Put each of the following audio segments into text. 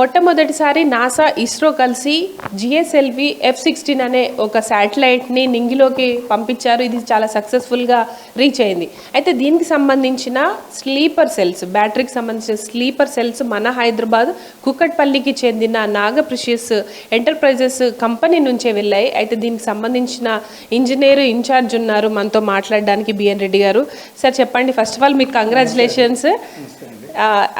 మొట్టమొదటిసారి నాసా ఇస్రో కలిసి GSLV F-16 అనే ఒక శాటిలైట్ని నింగిలోకి పంపించారు. ఇది చాలా సక్సెస్ఫుల్గా రీచ్ అయింది. అయితే దీనికి సంబంధించిన స్లీపర్ సెల్స్, బ్యాటరీకి సంబంధించిన స్లీపర్ సెల్స్ మన హైదరాబాద్ కుకట్పల్లికి చెందిన నాగప్రిషియస్ ఎంటర్ప్రైజెస్ కంపెనీ నుంచే వెళ్ళాయి. అయితే దీనికి సంబంధించిన ఇంజనీర్ ఇన్ఛార్జ్ ఉన్నారు మనతో మాట్లాడడానికి, బిఎన్ రెడ్డి గారు. సార్ చెప్పండి, ఫస్ట్ ఆఫ్ ఆల్ మీకు కంగ్రాచులేషన్స్.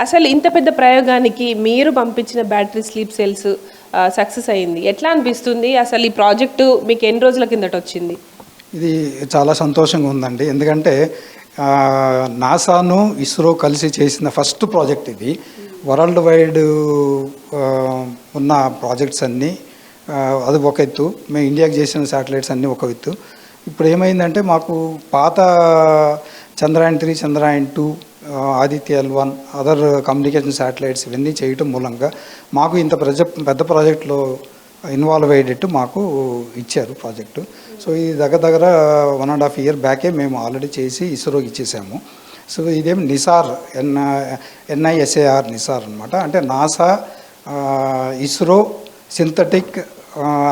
అసలు ఇంత పెద్ద ప్రయోగానికి మీరు పంపించిన బ్యాటరీ స్లీప్ సెల్స్ సక్సెస్ అయింది, ఎట్లా అనిపిస్తుంది? అసలు ఈ ప్రాజెక్టు మీకు ఎన్ని రోజుల కిందట వచ్చింది? ఇది చాలా సంతోషంగా ఉందండి. ఎందుకంటే నాసాను ఇస్రో కలిసి చేసిన ఫస్ట్ ప్రాజెక్ట్ ఇది. వరల్డ్ వైడ్ ఉన్న ప్రాజెక్ట్స్ అన్నీ అది ఒక ఎత్తు, మేము ఇండియాకి చేసిన శాటిలైట్స్ అన్నీ ఒక ఎత్తు. ఇప్పుడు ఏమైందంటే మాకు పాత Chandrayaan 3, Chandrayaan 2, Aditya L1, other communication satellites ఇవన్నీ చేయటం మూలంగా మాకు ఇంత పెద్ద ప్రాజెక్టులో ఇన్వాల్వ్ అయ్యేటట్టు మాకు ఇచ్చారు ప్రాజెక్టు. సో ఇది దగ్గర 1.5 year బ్యాకే మేము ఆల్రెడీ చేసి ఇస్రోకి ఇచ్చేసాము. సో ఇదేం నిసార్ NISAR నిసార్ అనమాట. అంటే NASA ISRO synthetic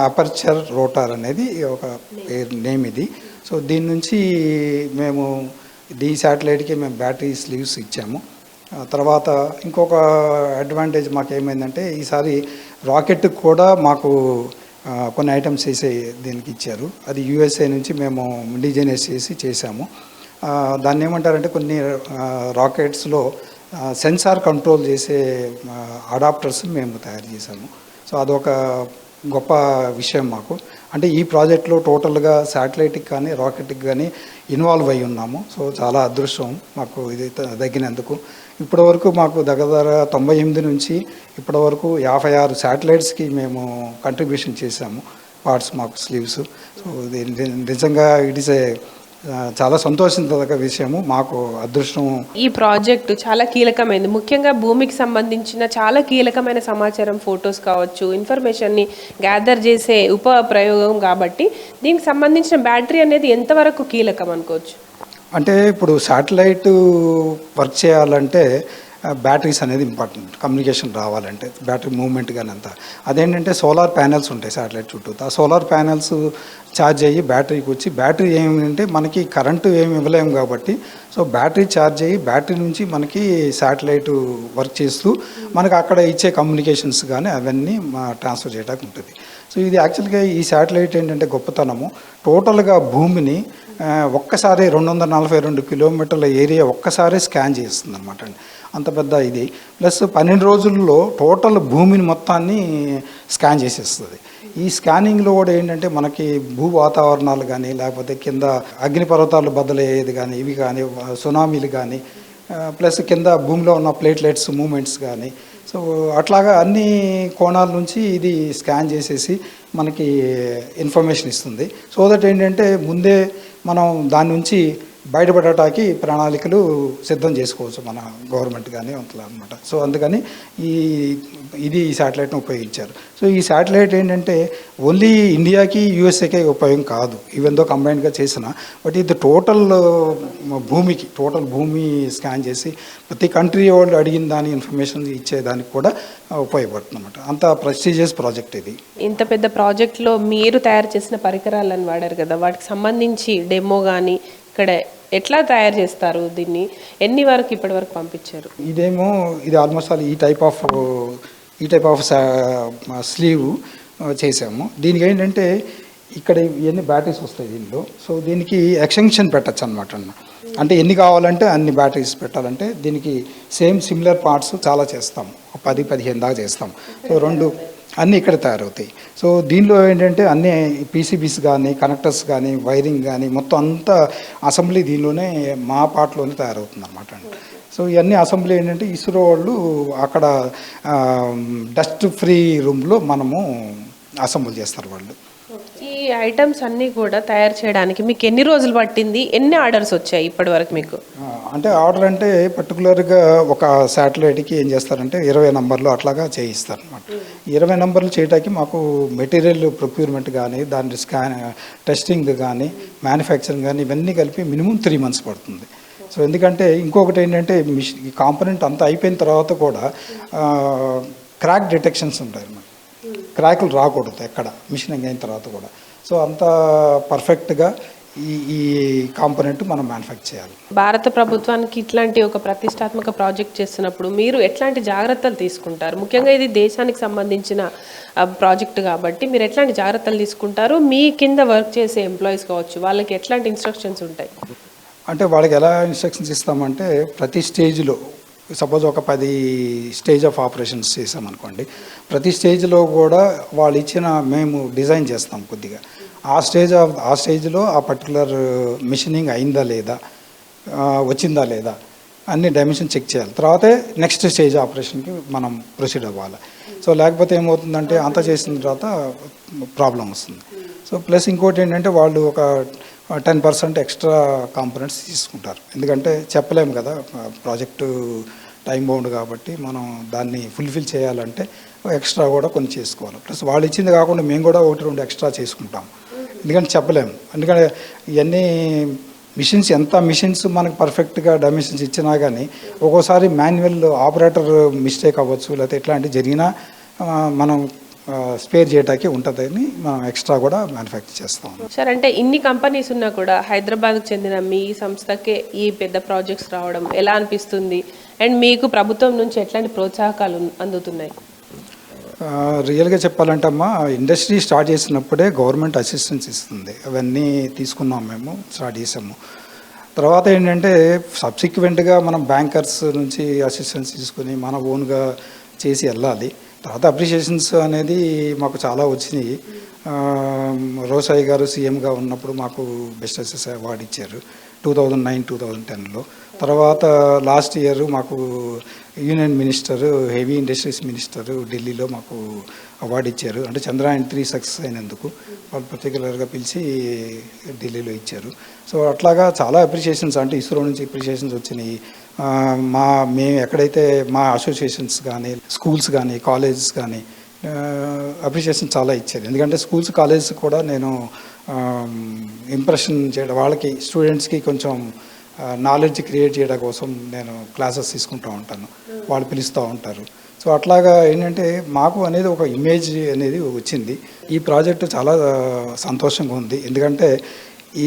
aperture rotor అనేది ఒక నేమ్ ఇది. సో దీని నుంచి మేము ఈ శాటిలైట్కి మేము బ్యాటరీ స్లీవ్స్ ఇచ్చాము. తర్వాత ఇంకొక అడ్వాంటేజ్ మాకు ఏమైందంటే ఈసారి రాకెట్కి కూడా మాకు కొన్ని ఐటమ్స్ చేసే దీనికి ఇచ్చారు. అది USA నుంచి మేము డిజైనైజ్ చేసి చేసాము. దాన్ని ఏమంటారంటే కొన్ని రాకెట్స్లో సెన్సార్ కంట్రోల్ చేసే అడాప్టర్స్ మేము తయారు చేసాము. సో అదొక గొప్ప విషయం మాకు. అంటే ఈ ప్రాజెక్ట్లో టోటల్గా శాటిలైట్కి కానీ రాకెట్కి కానీ ఇన్వాల్వ్ అయి ఉన్నాము. సో చాలా అదృష్టం మాకు ఇది తగ్గినందుకు. ఇప్పటివరకు మాకు దగ్గర 98 నుంచి ఇప్పటివరకు 56 శాటిలైట్స్కి మేము కంట్రిబ్యూషన్ చేశాము పార్ట్స్, మాకు స్లీవ్స్. సో ఇది నిజంగా ఇట్ ఈస్ చాలా సంతోషించదగ్గ విషయము, మాకు అదృష్టం. ఈ ప్రాజెక్టు చాలా కీలకమైంది. ముఖ్యంగా భూమికి సంబంధించిన చాలా కీలకమైన సమాచారం, ఫొటోస్ కావచ్చు, ఇన్ఫర్మేషన్ని గ్యాదర్ చేసే ప్రయోగం కాబట్టి దీనికి సంబంధించిన బ్యాటరీ అనేది ఎంతవరకు కీలకం అనుకోవచ్చు? అంటే ఇప్పుడు శాటిలైట్ వర్క్ చేయాలంటే బ్యాటరీస్ అనేది ఇంపార్టెంట్. కమ్యూనికేషన్ రావాలంటే బ్యాటరీ మూవ్మెంట్ కానీ అంతా. అదేంటంటే సోలార్ ప్యానెల్స్ ఉంటాయి శాటిలైట్ చుట్టూ. ఆ సోలార్ ప్యానెల్స్ ఛార్జ్ అయ్యి బ్యాటరీకి వచ్చి, బ్యాటరీ ఏమిటంటే మనకి కరెంటు ఏమి ఇవ్వలేము కాబట్టి సో బ్యాటరీ ఛార్జ్ అయ్యి బ్యాటరీ నుంచి మనకి శాటిలైట్ వర్క్ చేస్తూ మనకు అక్కడ ఇచ్చే కమ్యూనికేషన్స్ కానీ అవన్నీ ట్రాన్స్ఫర్ చేయడానికి ఉంటుంది. సో ఇది యాక్చువల్గా ఈ శాటిలైట్ ఏంటంటే గొప్పతనము, టోటల్గా భూమిని ఒక్కసారి 242 కిలోమీటర్ల ఏరియా ఒక్కసారి స్కాన్ చేస్తుంది అనమాట అండి. అంత పెద్ద ఇది. ప్లస్ 12 రోజుల్లో టోటల్ భూమిని మొత్తాన్ని స్కాన్ చేసేస్తుంది. ఈ స్కానింగ్లో కూడా ఏంటంటే మనకి భూ వాతావరణాలు కానీ, లేకపోతే కింద అగ్నిపర్వతాలు బద్దలయ్యేది కానీ, ఇవి కానీ, సునామీలు కానీ, ప్లస్ కింద భూమిలో ఉన్న ప్లేట్లెట్స్ మూమెంట్స్ కానీ, సో అట్లాగా అన్ని కోణాల నుంచి ఇది స్కాన్ చేసేసి మనకి ఇన్ఫర్మేషన్ ఇస్తుంది. సో దట్ ఏంటంటే ముందే మనం దాని నుంచి బయటపడటానికి ప్రణాళికలు సిద్ధం చేసుకోవచ్చు మన గవర్నమెంట్ కానీ అంతలా అనమాట. సో అందుకని ఈ శాటిలైట్ను ఉపయోగించారు. సో ఈ శాటిలైట్ ఏంటంటే ఓన్లీ ఇండియాకి USAకే ఉపయోగం కాదు, ఈవెందో కంబైన్డ్గా చేసిన, బట్ ఇది టోటల్ భూమి స్కాన్ చేసి ప్రతి కంట్రీ వాళ్ళు అడిగిన దాని ఇన్ఫర్మేషన్ ఇచ్చేదానికి కూడా ఉపయోగపడుతుంది అనమాట. అంత ప్రెస్టీజియస్ ప్రాజెక్ట్ ఇది. ఇంత పెద్ద ప్రాజెక్ట్లో మీరు తయారు చేసిన పరికరాలను వాడారు కదా, వాటికి సంబంధించి డెమో కానీ ఇక్కడ ఎట్లా తయారు చేస్తారు, దీన్ని ఎన్ని వరకు ఇప్పటి వరకు పంపించారు? ఇది ఆల్మోస్ట్ ఆల్ ఈ టైప్ ఆఫ్ స్లీవ్ చేసాము. దీనికి ఏంటంటే ఇక్కడ ఇవన్నీ బ్యాటరీస్ వస్తాయి దీనిలో. సో దీనికి ఎక్స్టెన్షన్ పెట్టచ్చు అనమాట. అంటే ఎన్ని కావాలంటే అన్ని బ్యాటరీస్ పెట్టాలంటే దీనికి సిమిలర్ పార్ట్స్ చాలా చేస్తాము, 10-15 దాకా చేస్తాం. సో అన్నీ ఇక్కడ తయారవుతాయి. సో దీనిలో ఏంటంటే అన్నీ PCBs కానీ, కనెక్టర్స్ కానీ, వైరింగ్ కానీ మొత్తం అంతా అసెంబ్లీ దీనిలోనే మా పార్ట్లోనే తయారవుతుంది అనమాట అండి. సో ఇవన్నీ అసెంబ్లీ ఏంటంటే ఇస్రో వాళ్ళు అక్కడ డస్ట్ ఫ్రీ రూమ్లో మనము అసెంబుల్ చేస్తారు వాళ్ళు. ఈ ఐటమ్స్ అన్నీ కూడా తయారు చేయడానికి మీకు ఎన్ని రోజులు పట్టింది? ఎన్ని ఆర్డర్స్ వచ్చాయి ఇప్పటి వరకు మీకు? అంటే ఆర్డర్ అంటే పర్టికులర్గా ఒక శాటిలైట్కి ఏం చేస్తారంటే 20 నంబర్లు అట్లాగా చేయిస్తారు అనమాట. 20 నంబర్లు చేయడానికి మాకు మెటీరియల్ ప్రొక్యూర్మెంట్ కానీ, దాని టెస్టింగ్ కానీ, మ్యానుఫ్యాక్చరింగ్ కానీ ఇవన్నీ కలిపి మినిమం 3 months పడుతుంది. సో ఎందుకంటే ఇంకొకటి ఏంటంటే ఈ కాంపోనెంట్ అంతా అయిపోయిన తర్వాత కూడా క్రాక్ డిటెక్షన్స్ ఉంటాయి అన్నమాట. క్రాకులు రాకూడదు ఎక్కడ మిషనింగ్ అయిన తర్వాత కూడా. సో అంత పర్ఫెక్ట్గా ఈ కాంపోనెంట్ మనం మ్యానుఫ్యాక్చర్ చేయాలి. భారత ప్రభుత్వానికి ఇట్లాంటి ఒక ప్రతిష్టాత్మక ప్రాజెక్ట్ చేస్తున్నప్పుడు మీరు ఎట్లాంటి జాగ్రత్తలు తీసుకుంటారు? ముఖ్యంగా ఇది దేశానికి సంబంధించిన ప్రాజెక్ట్ కాబట్టి మీరు ఎట్లాంటి జాగ్రత్తలు తీసుకుంటారు? మీ కింద వర్క్ చేసే ఎంప్లాయీస్ కావచ్చు, వాళ్ళకి ఎట్లాంటి ఇన్స్ట్రక్షన్స్ ఉంటాయి? అంటే వాళ్ళకి ఎలా ఇన్స్ట్రక్షన్స్ ఇస్తామంటే, ప్రతి స్టేజ్లో సపోజ్ ఒక 10 స్టేజ్ ఆఫ్ ఆపరేషన్స్ చేసామనుకోండి, ప్రతి స్టేజ్లో కూడా వాళ్ళు ఇచ్చిన మేము డిజైన్ చేస్తాం కొద్దిగా. ఆ స్టేజ్లో ఆ పర్టికులర్ మిషనింగ్ అయిందా లేదా, వచ్చిందా లేదా అన్ని డైమెన్షన్ చెక్ చేయాలి. తర్వాతే నెక్స్ట్ స్టేజ్ ఆపరేషన్కి మనం ప్రొసీడ్ అవ్వాలి. సో లేకపోతే ఏమవుతుందంటే అంత చేసిన తర్వాత ప్రాబ్లం వస్తుంది. సో ప్లస్ ఇంకోటి ఏంటంటే వాళ్ళు ఒక 10% ఎక్స్ట్రా కాంపోనెంట్స్ తీసుకుంటారు. ఎందుకంటే చెప్పలేము కదా, ప్రాజెక్టు టైం బౌండ్ కాబట్టి మనం దాన్ని ఫుల్ఫిల్ చేయాలంటే ఎక్స్ట్రా కూడా కొన్ని చేసుకోవాలి. ప్లస్ వాళ్ళు ఇచ్చింది కాకుండా మేము కూడా 1-2 ఎక్స్ట్రా చేసుకుంటాం. ఎందుకంటే చెప్పలేము. ఎందుకంటే ఇవన్నీ మిషన్స్ మనకు పర్ఫెక్ట్గా డైమెన్షన్స్ ఇచ్చినా కానీ ఒక్కోసారి మాన్యువల్ ఆపరేటర్ మిస్టేక్ అవ్వచ్చు, లేకపోతే ఇట్లాంటివి జరిగినా మనం స్పేర్ చేయడానికి ఉంటుందని మనం ఎక్స్ట్రా కూడా మ్యానుఫ్యాక్చర్ చేస్తాం. సార్, అంటే ఇన్ని కంపెనీస్ ఉన్నా కూడా హైదరాబాద్కు చెందిన మీ సంస్థకే ఈ పెద్ద ప్రాజెక్ట్స్ రావడం ఎలా అనిపిస్తుంది? అండ్ మీకు ప్రభుత్వం నుంచి ఎట్లాంటి ప్రోత్సాహకాలు అందుతున్నాయి? రియల్గా చెప్పాలంటే అమ్మా, ఇండస్ట్రీ స్టార్ట్ చేసినప్పుడే గవర్నమెంట్ అసిస్టెన్స్ ఇస్తుంది. అవన్నీ తీసుకున్నాం, మేము స్టార్ట్ చేసాము. తర్వాత ఏంటంటే సబ్సిక్వెంట్గా మనం బ్యాంకర్స్ నుంచి అసిస్టెన్స్ తీసుకుని మన ఓన్గా చేసి వెళ్ళాలి. తర్వాత అప్రిషియేషన్స్ అనేది మాకు చాలా వచ్చినాయి. రోసాయి గారు సీఎంగా ఉన్నప్పుడు మాకు బెస్ట్ అసెస్ అవార్డు ఇచ్చారు 2009-2010లో. తర్వాత లాస్ట్ ఇయర్ మాకు union minister, heavy industries minister ఢిల్లీలో మాకు అవార్డు ఇచ్చారు. అంటే చంద్రయాన్ 3 సక్సెస్ అయినందుకు వాళ్ళు పర్టికులర్గా పిలిచి ఢిల్లీలో ఇచ్చారు. సో అట్లాగా చాలా అప్రిషియేషన్స్, అంటే ఇస్రో నుంచి అప్రిషియేషన్స్ వచ్చినాయి. మేము ఎక్కడైతే మా అసోసియేషన్స్ కానీ, స్కూల్స్ కానీ, కాలేజెస్ కానీ అప్రిషియేషన్ చాలా ఇచ్చారు. ఎందుకంటే స్కూల్స్, కాలేజెస్ కూడా నేను ఇంప్రెషన్ చేయడం, వాళ్ళకి స్టూడెంట్స్కి కొంచెం నాలెడ్జ్ క్రియేట్ చేయడం కోసం నేను క్లాసెస్ తీసుకుంటూ ఉంటాను, వాళ్ళు పిలుస్తూ ఉంటారు. సో అట్లాగా ఏంటంటే మాకు అనేది ఒక ఇమేజ్ అనేది వచ్చింది. ఈ ప్రాజెక్టు చాలా సంతోషంగా ఉంది. ఎందుకంటే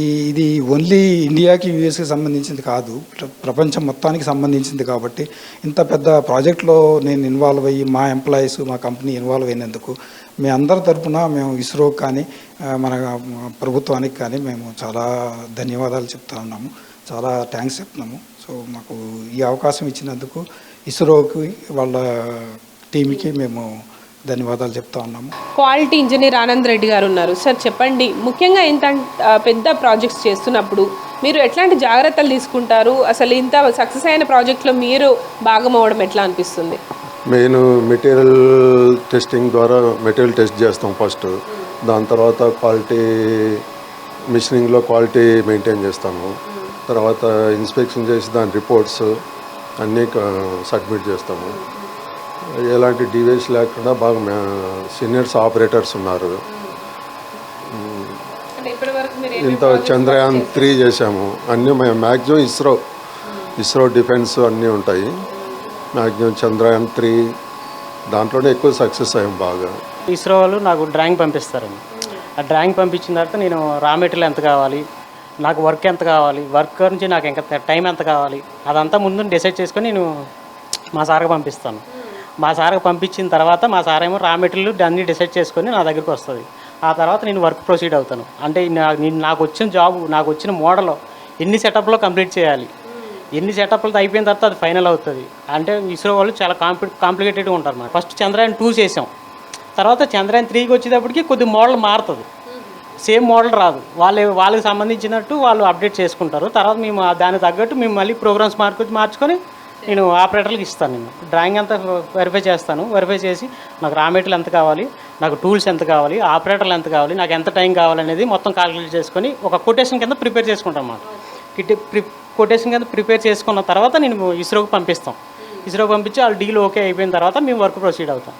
ఇది ఓన్లీ ఇండియాకి, యూఎస్కి సంబంధించింది కాదు, ప్రపంచం మొత్తానికి సంబంధించింది. కాబట్టి ఇంత పెద్ద ప్రాజెక్ట్లో నేను ఇన్వాల్వ్ అయ్యి, మా ఎంప్లాయీస్, మా కంపెనీ ఇన్వాల్వ్ అయినందుకు మీ అందరి తరఫున మేము ఇస్రోకి కానీ, మన ప్రభుత్వానికి కానీ మేము చాలా ధన్యవాదాలు చెప్తా ఉన్నాము, చాలా థ్యాంక్స్ చెప్తున్నాము. సో మాకు ఈ అవకాశం ఇచ్చినందుకు ఇస్రోకి, వాళ్ళ టీంకి మేము ధన్యవాదాలు చెప్తా ఉన్నాము. క్వాలిటీ ఇంజనీర్ ఆనంద్ రెడ్డి గారు ఉన్నారు. సార్ చెప్పండి, ముఖ్యంగా ఇంత పెద్ద ప్రాజెక్ట్స్ చేస్తున్నప్పుడు మీరు ఎట్లాంటి జాగ్రత్తలు తీసుకుంటారు? అసలు ఇంత సక్సెస్ అయిన ప్రాజెక్ట్లో మీరు భాగం అవ్వడం ఎట్లా అనిపిస్తుంది? మెయిన్ మెటీరియల్ టెస్టింగ్ ద్వారా మెటీరియల్ టెస్ట్ చేస్తాం ఫస్ట్. దాని తర్వాత క్వాలిటీ మిషనింగ్లో క్వాలిటీ మెయింటైన్ చేస్తాము. తర్వాత ఇన్స్పెక్షన్ చేసి దాని రిపోర్ట్స్ అన్నీ సబ్మిట్ చేస్తాము. ఎలాంటి డివేస్ లేకుండా బాగా సీనియర్స్ ఆపరేటర్స్ ఉన్నారు. ఇంత చంద్రయాన్ 3 చేసాము. అన్నీ మేము మ్యాక్సిమం ఇస్రో డిఫెన్స్ అన్నీ ఉంటాయి. మ్యాక్సిమం చంద్రయాన్ 3 దాంట్లోనే ఎక్కువ సక్సెస్ అయ్యాం బాగా. ఇస్రో వాళ్ళు నాకు డ్రాయింగ్ పంపిస్తారండి. ఆ డ్రాయింగ్ పంపించిన తర్వాత నేను రా మెటీరియల్ ఎంత కావాలి, నాకు వర్క్ ఎంత కావాలి, వర్క్ నుంచి నాకు ఇంకా టైం ఎంత కావాలి, అదంతా ముందు డిసైడ్ చేసుకొని నేను మా సార్కి పంపిస్తాను. మా సార్కి పంపించిన తర్వాత మా సార్ ఏమో రా మెటీరియల్ అన్నీ డిసైడ్ చేసుకొని నా దగ్గరికి వస్తుంది. ఆ తర్వాత నేను వర్క్ ప్రొసీడ్ అవుతాను. అంటే నాకు వచ్చిన జాబ్, నాకు వచ్చిన మోడల్ ఎన్ని సెటప్లో కంప్లీట్ చేయాలి, ఎన్ని సెటప్లతో అయిపోయిన తర్వాత అది ఫైనల్ అవుతుంది. అంటే ఇస్రో వాళ్ళు చాలా కాంప్లికేటెడ్గా ఉంటారు. మనం ఫస్ట్ చంద్రయాన్ 2 చేసాం, తర్వాత చంద్రయాన్ 3కి వచ్చేటప్పటికి కొద్ది మోడల్ మారుతుంది, సేమ్ మోడల్ రాదు. వాళ్ళకి సంబంధించినట్టు వాళ్ళు అప్డేట్ చేసుకుంటారు. తర్వాత మేము దానికి తగ్గట్టు మేము మళ్ళీ ప్రోగ్రామ్స్ మార్చుకొని నేను ఆపరేటర్లకు ఇస్తాను. నేను డ్రాయింగ్ అంతా వెరిఫై చేస్తాను. వెరిఫై చేసి నాకు రా మెటీరియల్ ఎంత కావాలి, నాకు టూల్స్ ఎంత కావాలి, ఆపరేటర్లు ఎంత కావాలి, నాకు ఎంత టైం కావాలనేది మొత్తం క్యాలిక్యులేట్ చేసుకొని ఒక కొటేషన్ కింద ప్రిపేర్ చేసుకుంటాం అన్నమాట. కొటేషన్ కింద ప్రిపేర్ చేసుకున్న తర్వాత నేను ఇస్రోకి పంపిస్తాం. ఇస్రోకి పంపించి వాళ్ళు డీల్ ఓకే అయిపోయిన తర్వాత మేము వర్క్ ప్రొసీడ్ అవుతాం.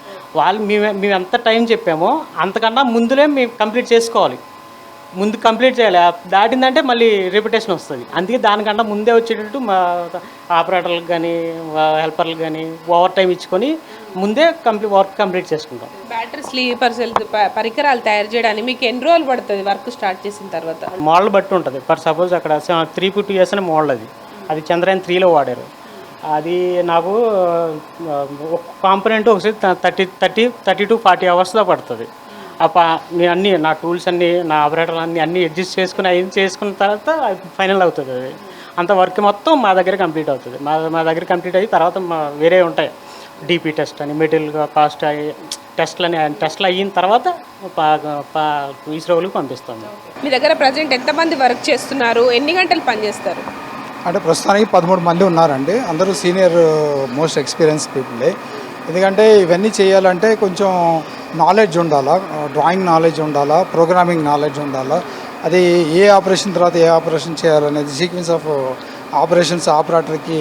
మేము ఎంత టైం చెప్పామో అంతకన్నా ముందులే మేము కంప్లీట్ చేసుకోవాలి. ముందు కంప్లీట్ చేయాలి. దాటిందంటే మళ్ళీ రిపిటేషన్ వస్తుంది. అందుకే దానికంటే ముందే వచ్చేటట్టు మా ఆపరేటర్లకు కానీ హెల్పర్లకు కానీ ఓవర్ టైం ఇచ్చుకొని ముందే వర్క్ కంప్లీట్ చేసుకుంటాం. బ్యాటరీ స్లీపర్స్ పరికరాలు తయారు చేయడానికి మీకు ఎన్ని రోజులు పడుతుంది వర్క్ స్టార్ట్ చేసిన తర్వాత? మోడల్ బట్టి ఉంటుంది. ఫర్ సపోజ్ అక్కడ 350 years అనే మోడల్ అది చంద్రయాన్ 3లో వాడారు. అది నాకు ఒక కాంపోనెంట్ ఒకసారి 30 to 40 hours పడుతుంది. నేను అన్నీ నా టూల్స్ అన్నీ నా ఆపరేటర్ అన్నీ అడ్జస్ట్ చేసుకుని చేసుకున్న తర్వాత ఫైనల్ అవుతుంది. అది అంత వర్క్ మొత్తం మా దగ్గర కంప్లీట్ అవుతుంది. మా దగ్గర కంప్లీట్ అయ్యి తర్వాత వేరే ఉంటాయి, డీపీ టెస్ట్ అని, మెటీరియల్ కాస్ట్ టెస్ట్లు అయిన తర్వాత ఇస్రోలకు పంపిస్తాము. మీ దగ్గర ప్రజెంట్ ఎంతమంది వర్క్ చేస్తున్నారు, ఎన్ని గంటలు పనిచేస్తారు? అంటే ప్రస్తుతానికి 13 మంది ఉన్నారండి. అందరూ సీనియర్ మోస్ట్ ఎక్స్పీరియన్స్ పీపులే. ఎందుకంటే ఇవన్నీ చేయాలంటే కొంచెం నాలెడ్జ్ ఉండాలా, డ్రాయింగ్ నాలెడ్జ్ ఉండాలా, ప్రోగ్రామింగ్ నాలెడ్జ్ ఉండాలా. అది ఏ ఆపరేషన్ తర్వాత ఏ ఆపరేషన్ చేయాలనేది సీక్వెన్స్ ఆఫ్ ఆపరేషన్స్ ఆపరేటర్కి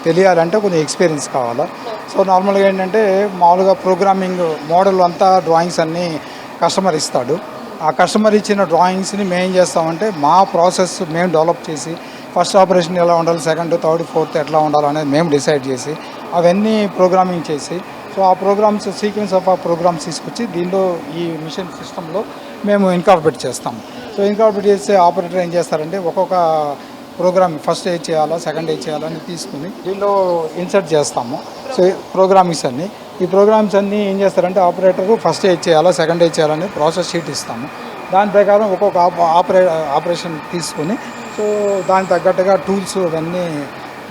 తెలియాలంటే కొంచెం ఎక్స్పీరియన్స్ కావాలా. సో నార్మల్గా ఏంటంటే మామూలుగా ప్రోగ్రామింగ్ మోడల్ అంతా డ్రాయింగ్స్ అన్నీ కస్టమర్ ఇస్తాడు. ఆ కస్టమర్ ఇచ్చిన డ్రాయింగ్స్ని మేము ఏం చేస్తామంటే మా ప్రాసెస్ మేము డెవలప్ చేసి ఫస్ట్ ఆపరేషన్ ఎలా ఉండాలి, సెకండ్, థర్డ్, ఫోర్త్ ఎట్లా ఉండాలి అనేది మేము డిసైడ్ చేసి అవన్నీ ప్రోగ్రామింగ్ చేసి సో ఆ ప్రోగ్రామ్స్ సీక్వెన్స్ ఆఫ్ ఆ ప్రోగ్రామ్స్ తీసుకొచ్చి దీనిలో ఈ మిషన్ సిస్టంలో మేము ఇన్కార్పొరేట్ చేస్తాము. సో ఇన్కార్పొరేట్ చేస్తే ఆపరేటర్ ఏం చేస్తారంటే ఒక్కొక్క ప్రోగ్రామ్ ఫస్ట్ ఏది చేయాలా, సెకండ్ ఏది చేయాలని తీసుకుని దీనిలో ఇన్సర్ట్ చేస్తాము. సో ప్రోగ్రామింగ్స్ అన్నీ ఈ ప్రోగ్రామ్స్ అన్నీ ఏం చేస్తారంటే ఆపరేటర్ ఫస్ట్ ఏది చేయాలా, సెకండ్ ఏది చేయాలని ప్రాసెస్ షీట్ ఇస్తాము. దాని ప్రకారం ఒక్కొక్క ఆపరేషన్ తీసుకొని సో దానికి తగ్గట్టుగా టూల్స్ అవన్నీ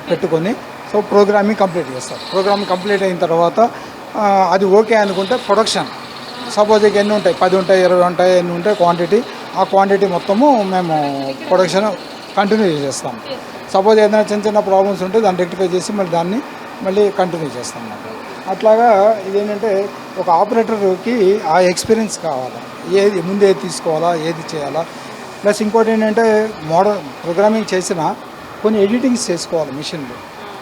పెట్టుకొని సో ప్రోగ్రామింగ్ కంప్లీట్ చేస్తారు. ప్రోగ్రామింగ్ కంప్లీట్ అయిన తర్వాత అది ఓకే అనుకుంటే ప్రొడక్షన్ సపోజ్ ఎన్ని ఉంటాయి, 10 ఉంటాయి, 20 ఉంటాయి, ఎన్ని ఉంటాయి క్వాంటిటీ, ఆ క్వాంటిటీ మొత్తము మేము ప్రొడక్షన్ కంటిన్యూ చేస్తాం. సపోజ్ ఏదైనా చిన్న ప్రాబ్లమ్స్ ఉంటే దాన్ని రెక్టిఫై చేసి మళ్ళీ కంటిన్యూ చేస్తాం. అట్లాగా ఇదేంటంటే ఒక ఆపరేటర్కి ఆ ఎక్స్పీరియన్స్ కావాలి, ఏది ముందు ఏది తీసుకోవాలా, ఏది చేయాలా. ప్లస్ ఇంకోటి ఏంటంటే మోడల్ ప్రోగ్రామింగ్ చేసిన కొన్ని ఎడిటింగ్స్ చేసుకోవాలి మిషన్లో.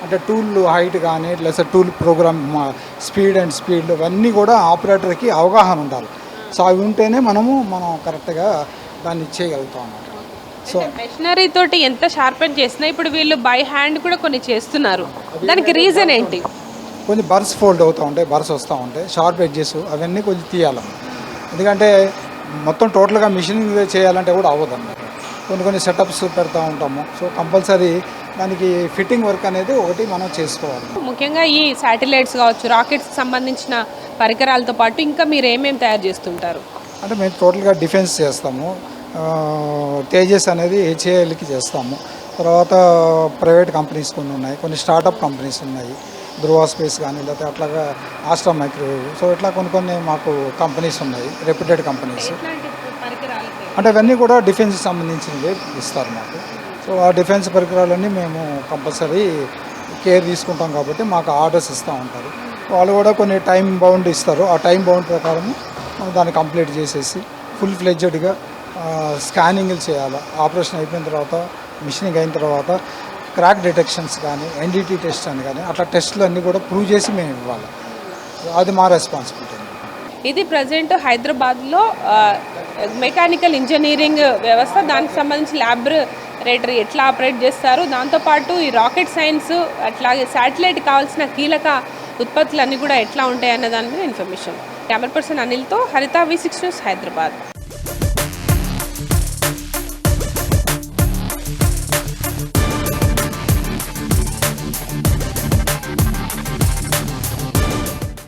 అంటే టూల్ హైట్ కానీ లేదా టూల్ ప్రోగ్రామ్ స్పీడ్ ఇవన్నీ కూడా ఆపరేటర్కి అవగాహన ఉండాలి. సో అవి ఉంటేనే మనం కరెక్ట్గా దాన్ని చేయగలుగుతాం అన్నమాట. సో మెషినరీ తోటి ఎంత షార్పెన్ చేసినా ఇప్పుడు వీళ్ళు బై హ్యాండ్ కూడా కొన్ని చేస్తున్నారు. దానికి రీజన్ ఏంటి? కొంచెం బర్స్ ఫోల్డ్ అవుతూ ఉంటాయి, బర్స్ వస్తూ ఉంటాయి, షార్ప్ ఎడ్జెస్ అవన్నీ కొంచెం తీయాలి. ఎందుకంటే మొత్తం టోటల్గా మిషనింగ్ చేయాలంటే కూడా అవ్వదు అన్నమాట. కొన్ని సెటప్స్ పెడతా ఉంటాము. సో కంపల్సరీ దానికి ఫిట్టింగ్ వర్క్ అనేది ఒకటి మనం చేసుకోవాలి. ముఖ్యంగా ఈ శాటిలైట్స్ కావచ్చు, రాకెట్స్కి సంబంధించిన పరికరాలతో పాటు ఇంకా మీరు ఏమేమి తయారు చేస్తుంటారు? అంటే మేము టోటల్గా డిఫెన్స్ చేస్తాము. తేజస్ అనేది హెచ్ఏఎల్కి చేస్తాము. తర్వాత ప్రైవేట్ కంపెనీస్ కొన్ని ఉన్నాయి, కొన్ని స్టార్టప్ కంపెనీస్ ఉన్నాయి, ధ్రువ స్పేస్ కానీ లేకపోతే అట్లాగా ఆస్ట్రా మైక్రోవేవ్. సో ఇట్లా కొన్ని మాకు కంపెనీస్ ఉన్నాయి, రెప్యూటెడ్ కంపెనీస్. అంటే అవన్నీ కూడా డిఫెన్స్కి సంబంధించినవి ఇస్తారు మాకు. సో ఆ డిఫెన్స్ పరికరాలన్నీ మేము కంపల్సరీ కేర్ తీసుకుంటాం కాబట్టి మాకు ఆర్డర్స్ ఇస్తూ ఉంటారు. వాళ్ళు కూడా కొన్ని టైం బౌండ్ ఇస్తారు. ఆ టైం బౌండ్ ప్రకారం దాన్ని కంప్లీట్ చేసేసి ఫుల్ ఫ్లెడ్జెడ్గా స్కానింగ్లు చేయాలి. ఆపరేషన్ అయిపోయిన తర్వాత మిషనింగ్ అయిన తర్వాత క్రాక్ డిటెక్షన్స్ కానీ ఎన్డిటీ టెస్ట్ అని కానీ అట్లా టెస్టులు అన్నీ కూడా ప్రూవ్ చేసి మేము ఇవ్వాలి. అది మా రెస్పాన్సిబిలిటీ. ఇది ప్రజెంట్ హైదరాబాద్లో మెకానికల్ ఇంజనీరింగ్ వ్యవస్థ, దానికి సంబంధించి ల్యాబొరేటరీ ఎట్లా ఆపరేట్ చేస్తారు, దాంతోపాటు ఈ రాకెట్ సైన్స్ అట్లాగే శాటిలైట్ కావాల్సిన కీలక ఉత్పత్తులు అన్నీ కూడా ఎట్లా ఉంటాయి అన్న దాని మీద ఇన్ఫర్మేషన్. కెమెరా పర్సన్ అనిల్తో హరిత, V6 న్యూస్, హైదరాబాద్.